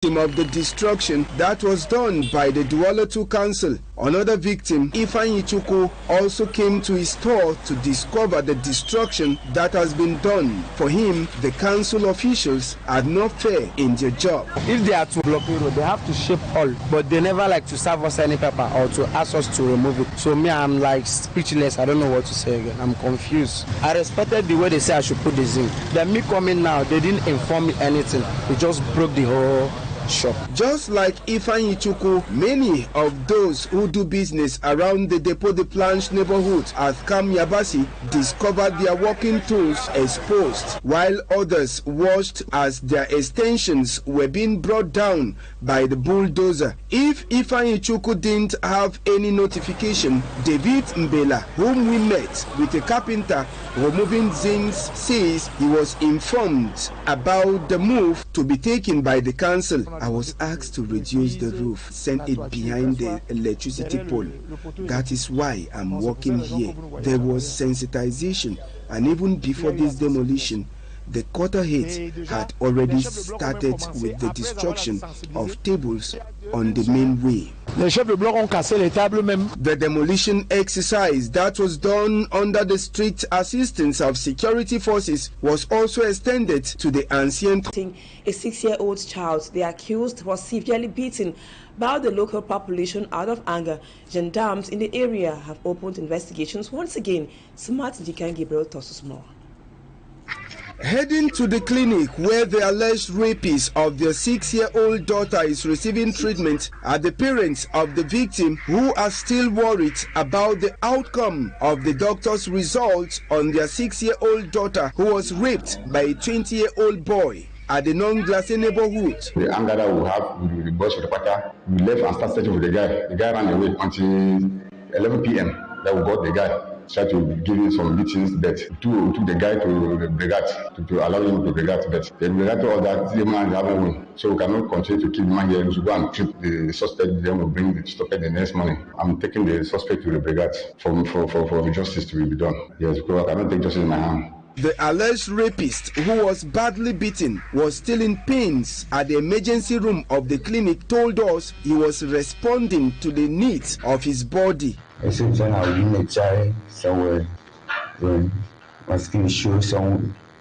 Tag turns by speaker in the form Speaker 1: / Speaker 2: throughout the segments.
Speaker 1: Of the destruction that was done by the Douala 2 Council. Another victim, Ifeanyi Chukwu, also came to his store to discover the destruction that has been done. For him, the council officials are not fair in their job.
Speaker 2: If they are to block the road, they have to shape all, but they never like to serve us any paper or to ask us to remove it. So me, I'm like speechless. I don't know what to say again. I'm confused. I respected the way they say I should put this in. Then me coming now, they didn't inform me anything. They just broke the whole shop. Just like Ifeanyi Chukwu, many of those who do business around the Depot de Planche neighborhood at Kamasi discovered their working tools exposed, while others watched as their extensions were being brought down by the bulldozer. If Ifeanyi Chukwu didn't have any notification, David Mbela, whom we met with a carpenter removing zincs, says he was informed about the move to be taken by the council. I was asked to reduce the roof, send it behind the electricity pole. That is why I'm working here. There was sensitization, and even before this demolition, the quarterheads had already started with the destruction of tables on the main way. The demolition exercise that was done under the strict assistance of security forces was also extended to the ancient.
Speaker 3: A 6-year-old child, the accused, was severely beaten by the local population out of anger. Gendarmes in the area have opened investigations. Once again, Smart Jikan Gabriel tosses more.
Speaker 1: Heading to the clinic where the alleged rapist of their 6-year-old daughter is receiving treatment are the parents of the victim, who are still worried about the outcome of the doctor's results on their 6-year-old daughter who was raped by a 20-year-old boy at the non-glassy neighborhood.
Speaker 4: The anger that we have with the boys of the quarter, we left and started searching for the guy. The guy ran away until 11 p.m. That we got the guy. Tried to give him some beatings, but took the guy to the brigade to allow him to brigade. But the brigade told us that the man haven't won, so we cannot continue to keep the man here. We should go and treat the suspect. Then we'll bring the suspect the next morning. I'm taking the suspect to the brigade for justice to be done. Yes, because I cannot take justice in my hand.
Speaker 1: The alleged rapist, who was badly beaten, was still in pains at the emergency room of the clinic, told us he was responding to the needs of his body.
Speaker 5: I said, then I'll be in a child somewhere when my skin shows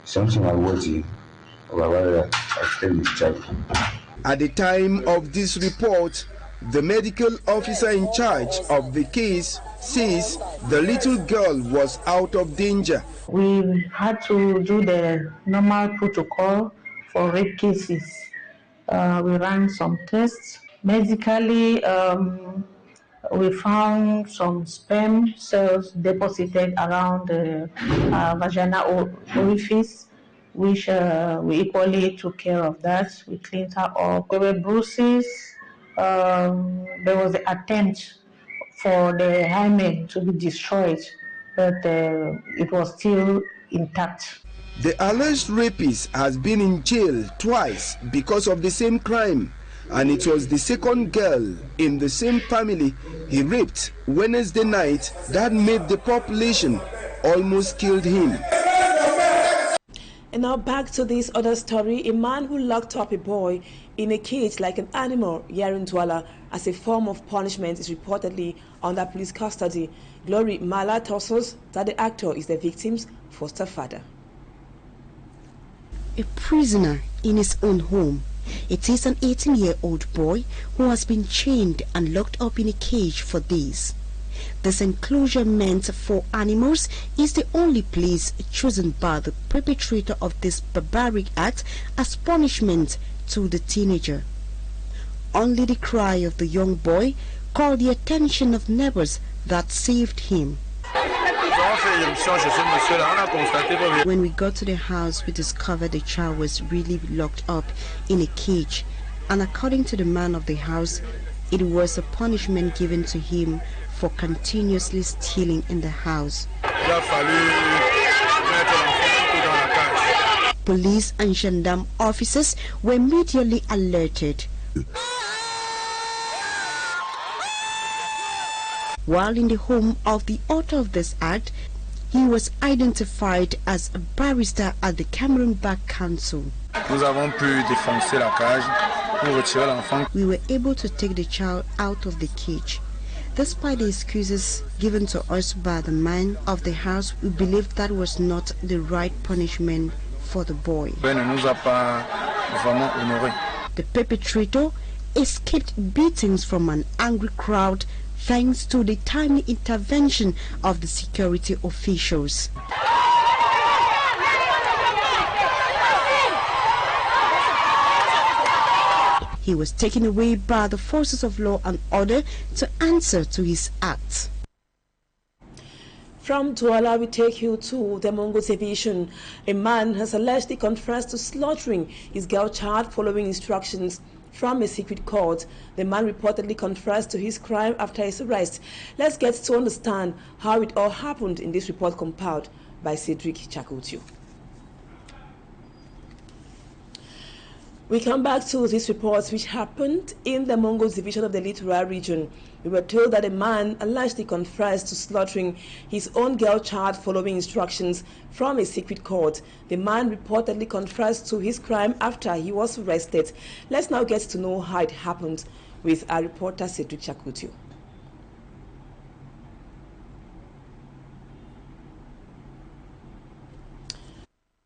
Speaker 5: something I was in. I stay with child.
Speaker 1: At the time of this report, the medical officer in charge of the case says the little girl was out of danger.
Speaker 6: We had to do the normal protocol for rape cases. We ran some tests. Medically, we found some sperm cells deposited around the vaginal orifice, which we equally took care of that. We cleaned her up. There were bruises. There was an attempt for the hymen to be destroyed, but it was still intact.
Speaker 1: The alleged rapist has been in jail twice because of the same crime, and it was the second girl in the same family he raped Wednesday night that made the population almost killed him.
Speaker 3: And now back to this other story. A man who locked up a boy in a cage like an animal here in Douala as a form of punishment is reportedly under police custody. Glory Mala tells us that the actor is the victim's foster father.
Speaker 7: A prisoner in his own home. It is an 18-year-old boy who has been chained and locked up in a cage for days. This enclosure meant for animals is the only place chosen by the perpetrator of this barbaric act as punishment to the teenager. Only the cry of the young boy called the attention of neighbors that saved him. When we got to the house, we discovered the child was really locked up in a cage, and according to the man of the house, it was a punishment given to him for continuously stealing in the house. Police and gendarme officers were immediately alerted. While in the home of the author of this act, he was identified as a barrister at the Cameroon Bar Council.
Speaker 2: Nous avons pu défoncer la cage
Speaker 7: We were able to take the child out of the cage. Despite the excuses given to us by the man of the house, we believed that was not the right punishment for the boy. The perpetrator escaped beatings from an angry crowd thanks to the timely intervention of the security officials. He was taken away by the forces of law and order to answer to his acts.
Speaker 3: From Douala, we take you to the Mongo division. A man has allegedly confessed to slaughtering his girl child following instructions from a secret court. The man reportedly confessed to his crime after his arrest. Let's get to understand how it all happened in this report compiled by Cedric Chakutio. We come back to this report, which happened in the Mongo division of the Littoral region. We were told that a man allegedly confessed to slaughtering his own girl child following instructions from a secret court. The man reportedly confessed to his crime after he was arrested. Let's now get to know how it happened with our reporter Cedric Chakutio.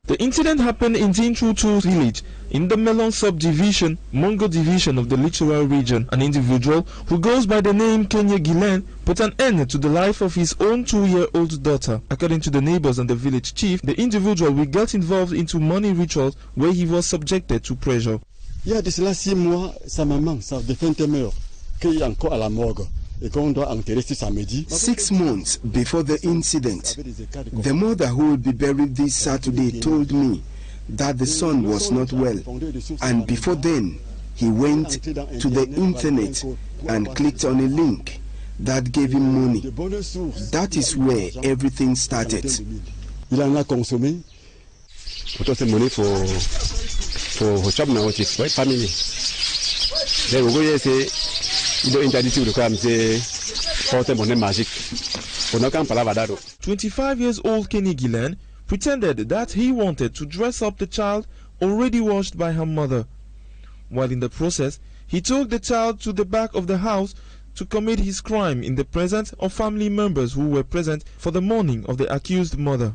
Speaker 8: The incident happened in Tinchutu village in the Melon subdivision, Mongo division of the Littoral region. An individual who goes by the name Kenya Gilen put an end to the life of his own 2-year-old daughter. According to the neighbors and the village chief, the individual will get involved into money rituals where he was subjected to pressure.
Speaker 9: Il y a de cela 6 mois, sa maman, sa défunte mère, qui est encore à la morgue.
Speaker 1: 6 months before the incident, the mother who will be buried this Saturday told me that the son was not well, and before then he went to the internet and clicked on a link that gave him money. That is where everything started.
Speaker 9: Il en a consommé. Pour cette money for job now, which is family. Then we go say.
Speaker 8: 25-years-old Kenny Gilen pretended that he wanted to dress up the child already washed by her mother. While in the process, he took the child to the back of the house to commit his crime in the presence of family members who were present for the mourning of the accused mother.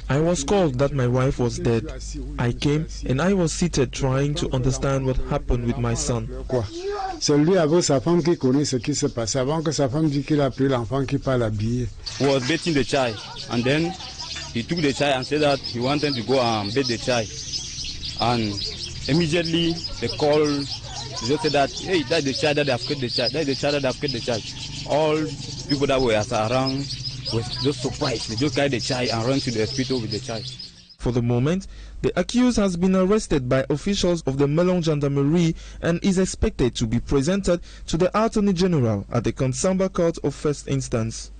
Speaker 8: I was called that my wife was dead. I came and I was seated trying to understand what happened with my son.
Speaker 10: C'est lui avec sa femme qui connaît ce qui se passe. Avant que sa femme dit qu'il a pris l'enfant qui parle habillé.
Speaker 11: He was beating the child, and then he took the child and said that he wanted to go and beat the child. And immediately they called, they said that, hey, that's the child that have killed the child. That's the child that have killed the child. All people that were around was just surprised. They just carried the child and ran to the hospital with the child.
Speaker 8: For the moment, the accused has been arrested by officials of the Melon Gendarmerie and is expected to be presented to the Attorney General at the Konsamba Court of First Instance.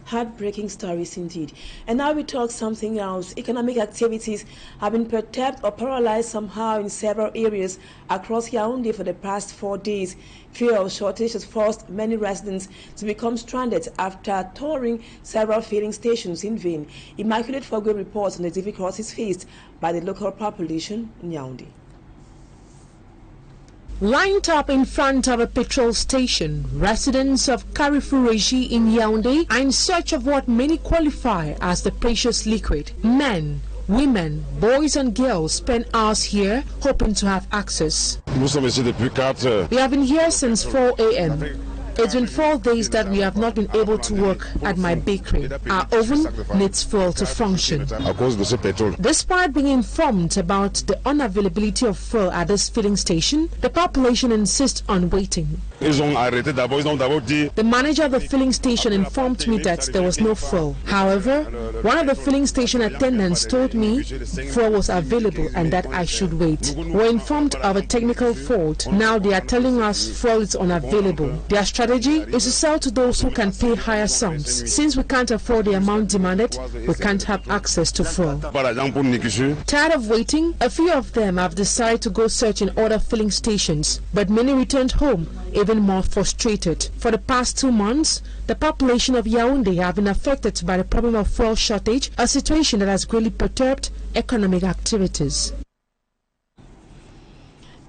Speaker 3: Heartbreaking stories indeed. And now we talk something else. Economic activities have been perturbed or paralyzed somehow in several areas across Yaoundé for the past 4 days. Fuel shortage has forced many residents to become stranded after touring several filling stations in vain. Immaculate Fogwe reports on the difficulties faced by the local population in Yaoundé.
Speaker 12: Lined up in front of a petrol station, residents of Karifureji in Yaoundé are in search of what many qualify as the precious liquid. Men, women, boys and girls spend hours here hoping to have access. We have been here since 4 a.m. It's been 4 days that we have not been able to work at my bakery. Our oven needs fuel to function. Despite being informed about the unavailability of fuel at this filling station, the population insists on waiting. The manager of the filling station informed me that there was no fuel. However, one of the filling station attendants told me fuel was available and that I should wait. We're informed of a technical fault. Now they are telling us fuel is unavailable. They are strategy is to sell to those who can pay higher sums. Since we can't afford the amount demanded, we can't have access to fuel. Tired of waiting, a few of them have decided to go search in other filling stations, but many returned home even more frustrated. For the past 2 months, the population of Yaoundé have been affected by the problem of fuel shortage, a situation that has greatly perturbed economic activities.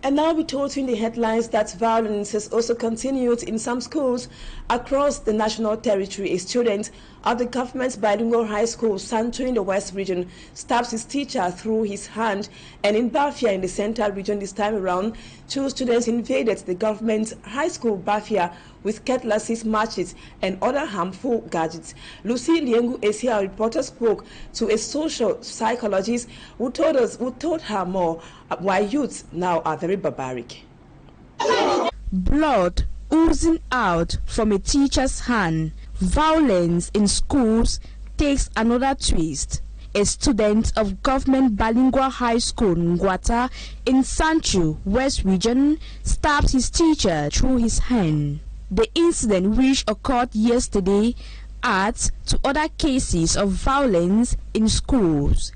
Speaker 3: And now we told you in the headlines that violence has also continued in some schools across the national territory. A student at the government's bilingual high school, Sancho in the West region, stabs his teacher through his hand. And in Bafia in the Central region this time around, 2 students invaded the government's high school Bafia with cutlasses, machetes, and other harmful gadgets. Lucy Liengu Asia, reporter, spoke to a social psychologist who told her more why youths now are very barbaric.
Speaker 13: Blood oozing out from a teacher's hand. Violence in schools takes another twist. A student of government bilingual high school Ngwata in Sanchu, West region, stabs his teacher through his hand. The incident, which occurred yesterday, adds to other cases of violence in schools.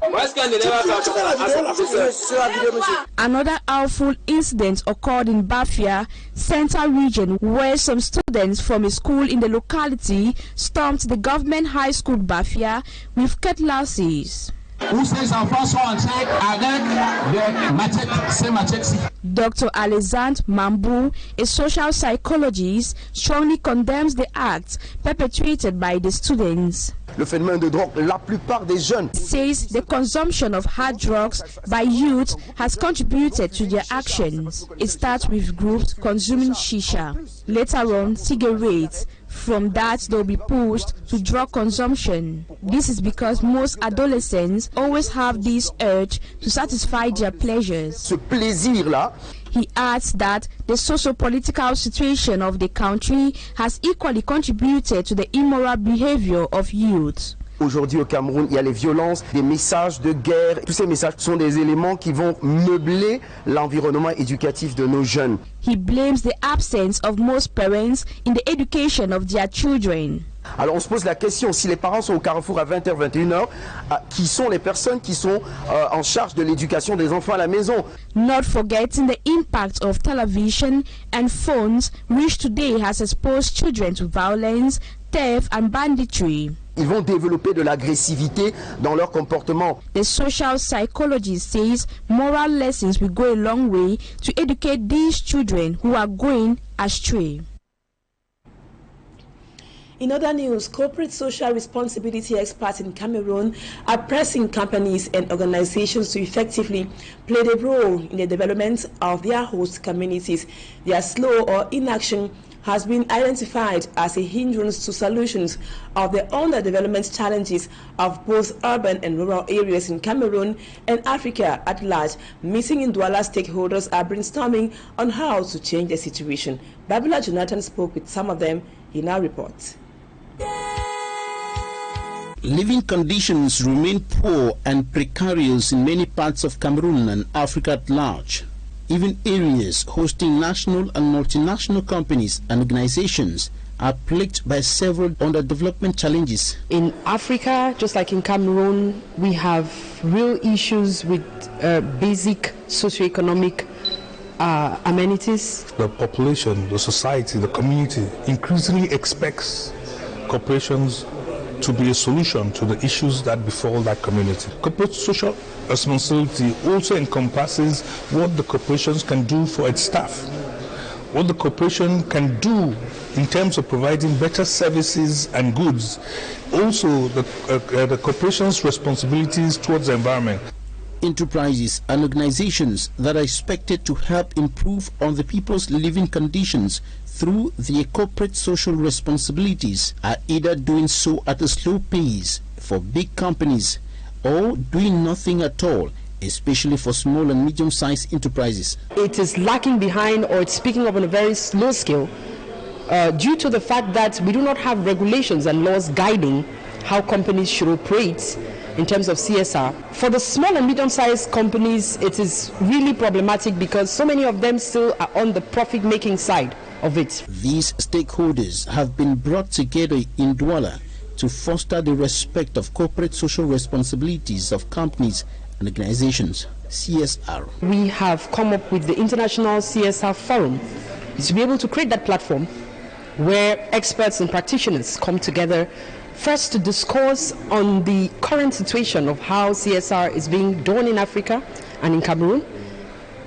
Speaker 13: Another awful incident occurred in Bafia, Central region, where some students from a school in the locality stormed the government high school Bafia with cutlasses. Dr. Alexandre Mambu, a social psychologist, strongly condemns the acts perpetrated by the students.
Speaker 14: Le phénomène de drogue, la plupart des jeunes
Speaker 13: says the consumption of hard drugs by youth has contributed to their actions. It starts with groups consuming shisha, later on cigarettes. From that, they'll be pushed to drug consumption. This is because most adolescents always have this urge to satisfy their pleasures.
Speaker 14: Ce plaisir-là.
Speaker 13: He adds that the socio-political situation of the country has equally contributed to the immoral behavior of youth.
Speaker 14: Aujourd'hui au Cameroun, il y a les violences, des messages de guerre. Tous ces messages sont des éléments qui vont meubler l'environnement éducatif de nos jeunes.
Speaker 13: He blames the absence of most parents in the education of their children.
Speaker 14: Alors on se pose la question, si les parents sont au carrefour à 20h, 21h, qui sont les personnes qui sont en charge de l'éducation des enfants à la maison?
Speaker 13: Not forgetting the impact of television and phones, which today has exposed children to violence, theft and banditry.
Speaker 14: Ils vont développer de l'agressivité dans leur comportement.
Speaker 13: The social psychologist says moral lessons will go a long way to educate these children who are going astray.
Speaker 3: In other news, corporate social responsibility experts in Cameroon are pressing companies and organizations to effectively play the role in the development of their host communities. Their slow or inaction has been identified as a hindrance to solutions of the underdevelopment challenges of both urban and rural areas in Cameroon and Africa at large. Meeting in Douala stakeholders are brainstorming on how to change the situation. Babila Jonathan spoke with some of them. He now reports.
Speaker 15: Living conditions remain poor and precarious in many parts of Cameroon and Africa at large. Even areas hosting national and multinational companies and organizations are plagued by several underdevelopment challenges.
Speaker 16: In Africa, just like in Cameroon, we have real issues with basic socioeconomic amenities.
Speaker 17: The population, the society, the community increasingly expects corporations to be a solution to the issues that befall that community. Corporate social responsibility also encompasses what the corporations can do for its staff, what the corporation can do in terms of providing better services and goods, also the corporation's responsibilities towards the environment.
Speaker 15: Enterprises and organizations that are expected to help improve on the people's living conditions through their corporate social responsibilities are either doing so at a slow pace for big companies or doing nothing at all, especially for small and medium-sized enterprises.
Speaker 16: It is lacking behind, or it's picking up on a very slow scale due to the fact that we do not have regulations and laws guiding how companies should operate in terms of CSR. For the small and medium-sized companies, it is really problematic because so many of them still are on the profit-making side. of it.
Speaker 15: These stakeholders have been brought together in Douala to foster the respect of corporate social responsibilities of companies and organizations, CSR.
Speaker 16: We have come up with the International CSR Forum to be able to create that platform where experts and practitioners come together, first to discuss on the current situation of how CSR is being done in Africa and in Cameroon,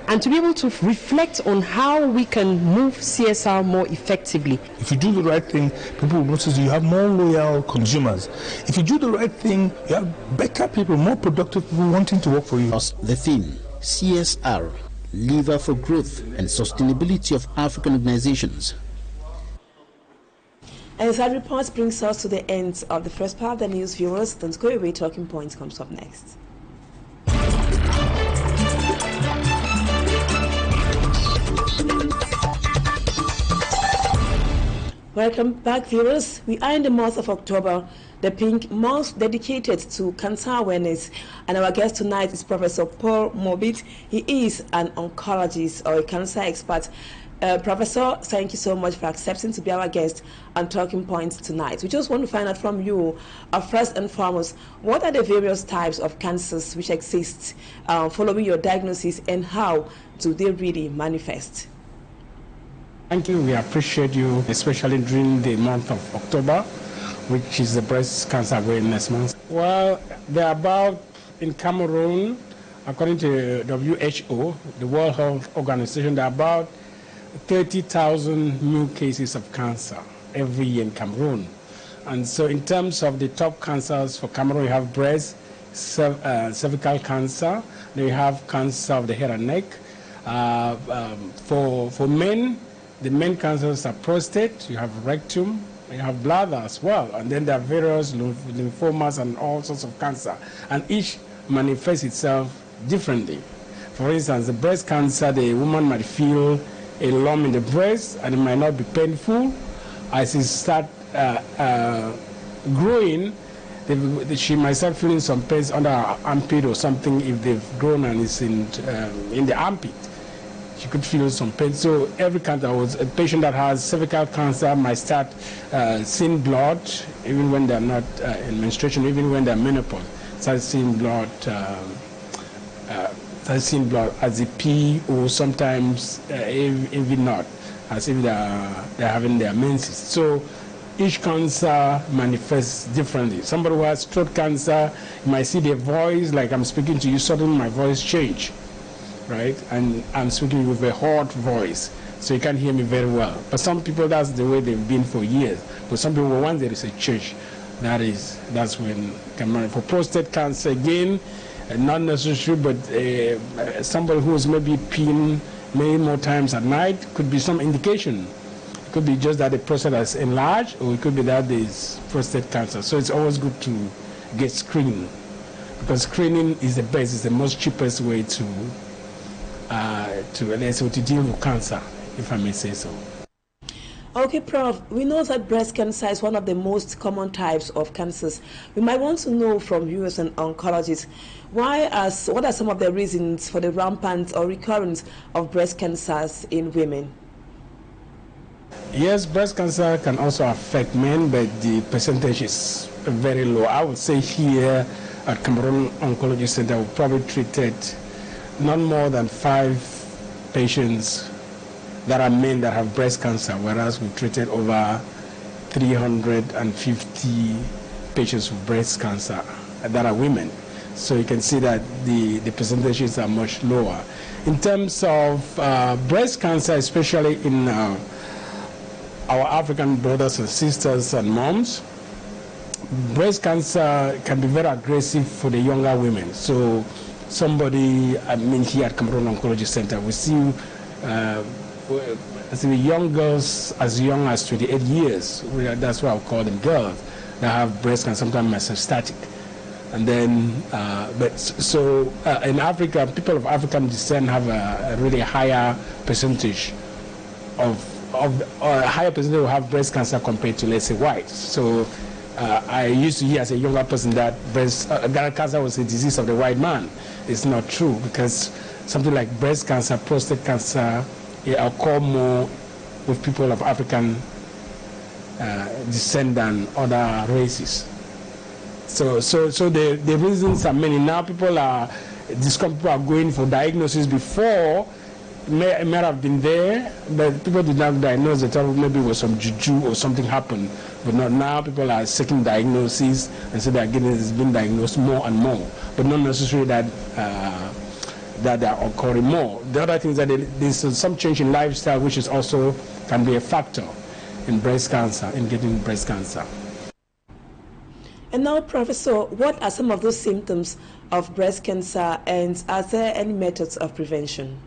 Speaker 16: and to be able to reflect on how we can move CSR more effectively.
Speaker 17: If you do the right thing, people will notice you have more loyal consumers. If you do the right thing, you have better people, more productive people wanting to work for you.
Speaker 15: The theme, CSR, lever for growth and sustainability of African organizations.
Speaker 3: And that report brings us to the end of the first part of the news, viewers. Don't go away, Talking Points comes up next. Welcome back, viewers. We are in the month of October, the Pink Month dedicated to cancer awareness. And our guest tonight is Professor Paul Mobit. He is an oncologist or a cancer expert. Professor, thank you so much for accepting to be our guest on Talking Points tonight. We just want to find out from you, first and foremost, what are the various types of cancers which exist following your diagnosis, and how do they really manifest?
Speaker 18: Thank you. We appreciate you, especially during the month of October, which is the Breast Cancer Awareness Month. Well, there are about, in Cameroon, according to WHO, the World Health Organization, there are about 30,000 new cases of cancer every year in Cameroon. And so in terms of the top cancers for Cameroon, we have breast, cervical cancer, then we have cancer of the head and neck. For men, the main cancers are prostate, you have rectum, you have bladder as well, and then there are various lymphomas and all sorts of cancer, and each manifests itself differently. For instance, the breast cancer, the woman might feel a lump in the breast, and it might not be painful. As it starts growing, she might start feeling some pains under her armpit or something if they've grown and it's in the armpit. She could feel some pain. So every cancer, a patient that has cervical cancer might start seeing blood, even when they're not in menstruation, even when they're menopause. Start seeing blood as they pee, or sometimes even not, as if they're having their menses. So each cancer manifests differently. Somebody who has throat cancer, you might see their voice, like I'm speaking to you, suddenly my voice change. Right, and I'm speaking with a hot voice, so you can't hear me very well. But some people, that's the way they've been for years. But some people, once there is a change, that's when can manifest. For prostate cancer, again, not necessary, but somebody who is maybe peeing many more times at night could be some indication. It could be just that the prostate has enlarged, or it could be that there is prostate cancer. So it's always good to get screened, because screening is the best, it's the most cheapest way to deal with cancer, if I may say so.
Speaker 3: Okay, Prof, we know that breast cancer is one of the most common types of cancers. We might want to know from you as an oncologist, what are some of the reasons for the rampant or recurrence of breast cancers in women?
Speaker 18: Yes, breast cancer can also affect men, but the percentage is very low. I would say here at Cameroon Oncology Center, we probably treated not more than 5 patients that are men that have breast cancer, whereas we treated over 350 patients with breast cancer that are women. So you can see that the percentages are much lower. In terms of breast cancer, especially in our African brothers and sisters and moms, breast cancer can be very aggressive for the younger women. So somebody, here at Cameroon Oncology Center, we see young girls as young as 28 years. That's why I call them girls that have breast cancer, sometimes metastatic. And then, in Africa, people of African descent have a really higher percentage who have breast cancer compared to, let's say, whites. So I used to hear as a younger person that breast cancer was a disease of the white man. It's not true, because something like breast cancer, prostate cancer, occur more with people of African descent than other races. So the reasons are many. Now people are going for diagnosis before. May have been there, but people did not diagnose the trouble. Maybe it was some juju or something happened, but not now. People are seeking diagnoses, and so it's been diagnosed more and more, but not necessarily that that they are occurring more. The other thing is that there's some change in lifestyle, which is also can be a factor in breast cancer, in getting breast cancer.
Speaker 3: And now, Professor, what are some of those symptoms of breast cancer, and are there any methods of prevention?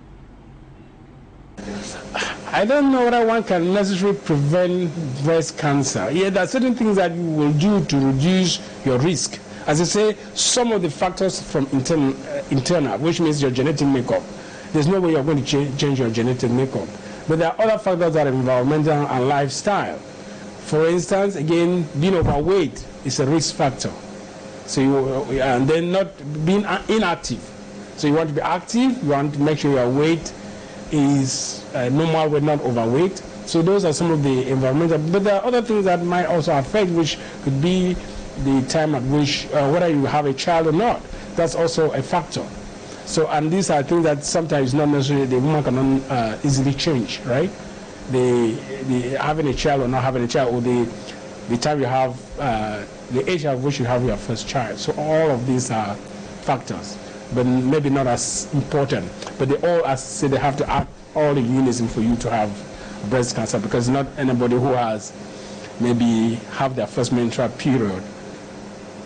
Speaker 18: I don't know whether one can necessarily prevent breast cancer. Yeah, there are certain things that you will do to reduce your risk. As I say, some of the factors from internal, which means your genetic makeup. There's no way you're going to change your genetic makeup. But there are other factors that are environmental and lifestyle. For instance, again, being overweight is a risk factor. So and then not being inactive. So you want to be active, you want to make sure your weight is normal weight, not overweight. So those are some of the environmental, but there are other things that might also affect, which could be the time at which whether you have a child or not. That's also a factor. So, and these are things that sometimes not necessarily the woman cannot easily change, right? The having a child or not having a child, or the time you have the age at which you have your first child. So all of these are factors, but maybe not as important. But they all, as I say, they have to act all in unison for you to have breast cancer, because not anybody who has maybe have their first menstrual period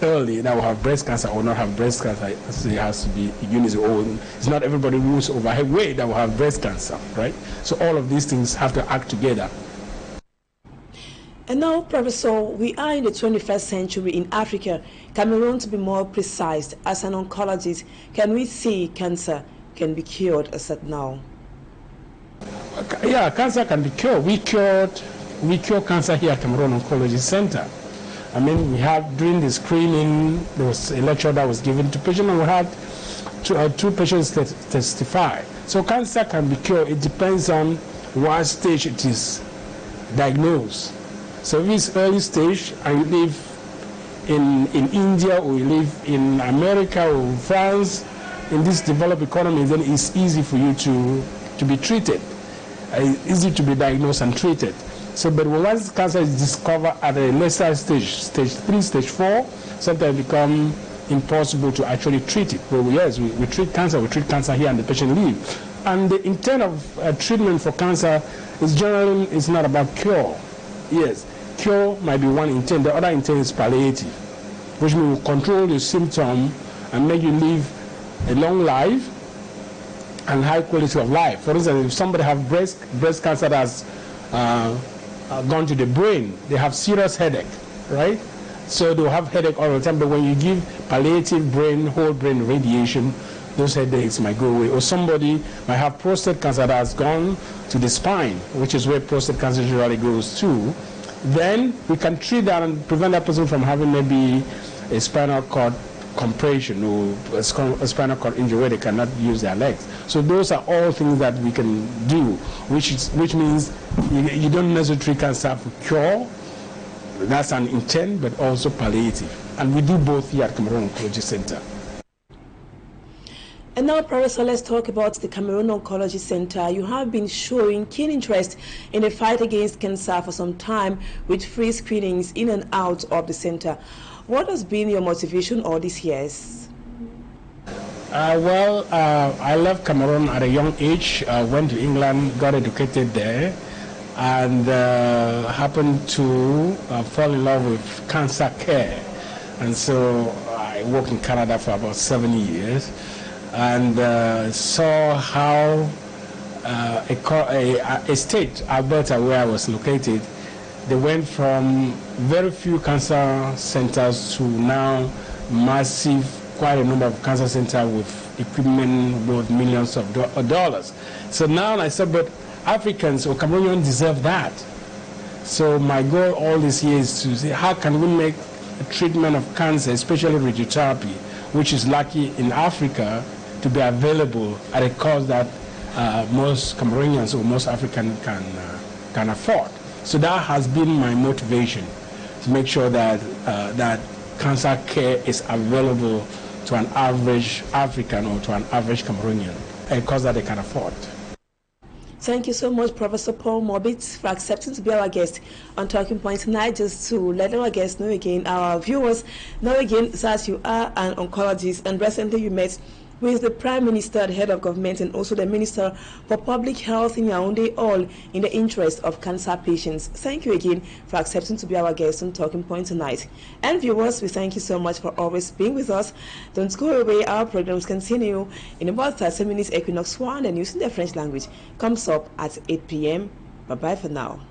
Speaker 18: early that will have breast cancer or not have breast cancer. So it has to be unison. Or it's not everybody who's overweight that will have breast cancer, right? So all of these things have to act together.
Speaker 3: And now, Professor, we are in the 21st century in Africa. Cameroon, to be more precise, as an oncologist, can we see cancer can be cured as at now?
Speaker 18: Yeah, cancer can be cured. We cure cancer here at Cameroon Oncology Center. I mean, we had, during the screening, there was a lecture that was given to patients, and we had two patients testify. So cancer can be cured. It depends on what stage it is diagnosed. So if it's early stage and you live in India, or you live in America or France, in this developed economy, then it's easy for you to be treated. Easy to be diagnosed and treated. So, but once cancer is discovered at a lesser stage, stage 3, stage 4, sometimes it becomes impossible to actually treat it. But yes, we treat cancer here and the patient lives. And the intent of treatment for cancer is generally, it's not about cure. Yes, cure might be one intent. The other intent is palliative, which means control the symptom and make you live a long life and high quality of life. For instance, if somebody has breast cancer that's gone to the brain, they have serious headache, right? So they'll have headache all the time, but when you give palliative whole brain radiation, those headaches might go away. Or somebody might have prostate cancer that has gone to the spine, which is where prostate cancer usually goes to. Then we can treat that and prevent that person from having maybe a spinal cord compression or a spinal cord injury where they cannot use their legs. So those are all things that we can do, which means you don't necessarily treat cancer for cure. That's an intent, but also palliative. And we do both here at Cameroon Oncology Center.
Speaker 3: And now, Professor, let's talk about the Cameroon Oncology Center. You have been showing keen interest in the fight against cancer for some time with free screenings in and out of the center. What has been your motivation all these years?
Speaker 18: I left Cameroon at a young age. Went to England, got educated there, and happened to fall in love with cancer care. And so I worked in Canada for about 7 years, and saw how a state, Alberta, where I was located, they went from very few cancer centers to now massive, quite a number of cancer centers with equipment worth millions of dollars. So now I said, but Africans or Cameroonians deserve that. So my goal all these years is to see how can we make a treatment of cancer, especially radiotherapy, which is lucky in Africa to be available at a cost that most Cameroonians or most Africans can can afford. So that has been my motivation, to make sure that that cancer care is available to an average African or to an average Cameroonian, a cost that they can afford.
Speaker 3: Thank you so much, Professor Paul Morbit, for accepting to be our guest on Talking Point tonight. Just to let our guests know again, our viewers know again, that you are an oncologist, and recently you met with the Prime Minister, the head of government, and also the Minister for Public Health in Yaoundé, all in the interest of cancer patients. Thank you again for accepting to be our guest on Talking Point tonight. And viewers, we thank you so much for always being with us. Don't go away, our programs continue. In about 30 minutes, Equinoxe 1, the news in the French language, comes up at 8 p.m. Bye-bye for now.